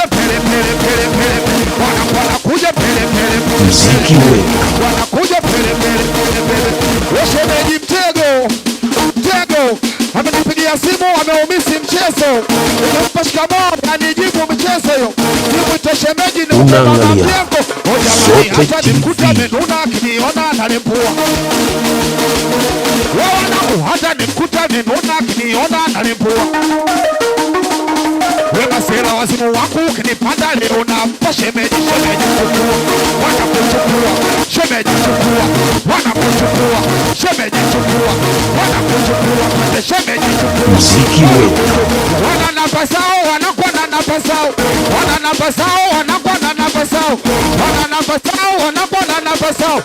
wanakuja pele pele pele pele, wanakuja pele pele pele, muziki wetu wanakuja pele pele pele pele. Shemeji Mtego amenipigia simu, ameumisi mchezo, nimempa shikamoo anijibu mchezo hiyo. Nimwite shemeji ni mama mjengo, jamani hata nimkuta amenuna akiniona analimpua. Wanangu hata nimkuta amenuna akiniona analimpua. Wema sela wazimu wangu ukinipanda leo nampa shemeji chukua, wanakuchukua shemeji chukua, wanakuchukua shemeji chukua, wanakuchukua pande shemeji chukua. Muziki wetu Wana namba zao, wanakuwa na namba zao, wana namba zao, wanakuwa na namba zao, wana namba zao, wanakuwa na namba zao.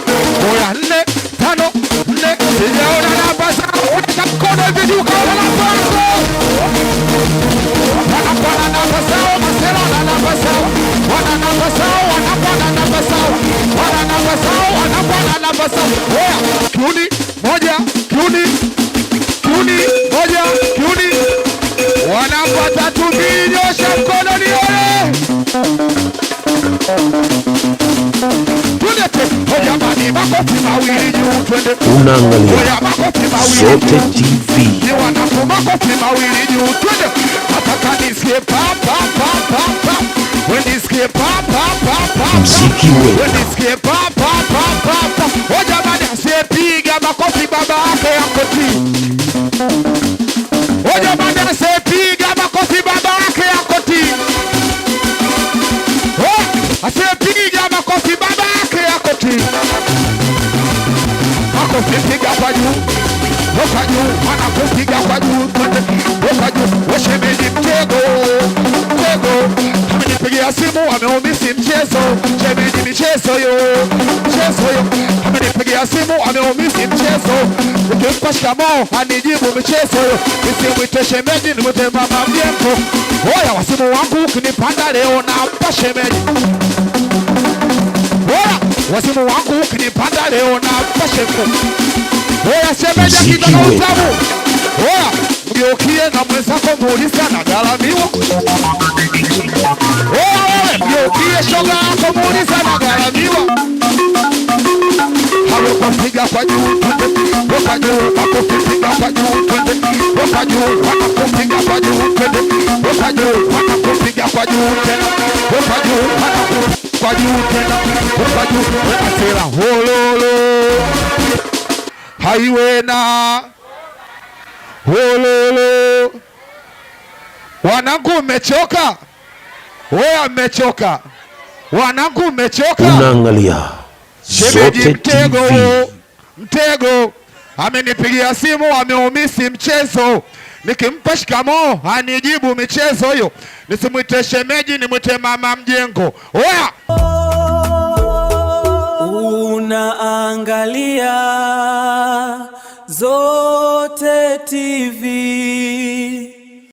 Oya 4 5 4 sijaona namba zao, weka mkono hivi juu kama wanapanga. Wana namba zao, masela na namba zao, wana namba zao, wanakuwa na namba zao, wana namba zao, wanakuwa na namba zao. Oya kiuni moja, kiuni moja, kiuni wanapata tuminyosha mkono nione. Jamani makofi mawili juu twende. Unaangalia Zote TV. Wanapo makofi mawili juu twende. Nataka nisikie pa pa pa pa pa. Nisikie pa pa pa pa. Muziki wetu nisikie pa pa pa pa pa. Jamani asiyepiga makofi baba yake yako ti. Jamani asiyepiga makofi baba yake yako ti. Asiyepiga makofi baba yake yako ti. Makofi piga kwa juu. Kwa juu, wanakupiga kwa juu. Kwa juu, shemeji Mtego. Amenipigia simu, ameumisi mchezo. Shemeji michezo yo. Amenipigia simu, ameumisi mchezo. Ukimpa shikamoo, anijibu mchezo yo. Nisimwite shemeji, nimwite mama mjengo. Oya wasimu wangu ukinipanda leo nampa shemeji. Oya wasimu wangu ukinipanda leo nampa shemeji. Oya shemeji akitaka utamu. Oya mgeukie na mwenzako muulize anagharamiwa. Oya wewe mgeukie shoga yako muulize anagharamiwa. Hawe kupiga kwa juu twende. Kwa juu wanakupiga kwa juu twende. Kwa juu wanakupiga kwa juu twende. Kwa juu wanakupiga kwa juu tena. Kwa juu wanakupiga kwa juu tena. Kwa juu wanasema hololo. Haiwena hololo. Wanangu mmechoka? Oya mmechoka. Wanangu mmechoka? Unaangalia Zote TV. Mtego amenipigia simu, ameumisi mchezo. Nikimpa shikamoo anijibu michezo hiyo. Nisimwite shemeji, nimwite mama mjengo. Oya unaangalia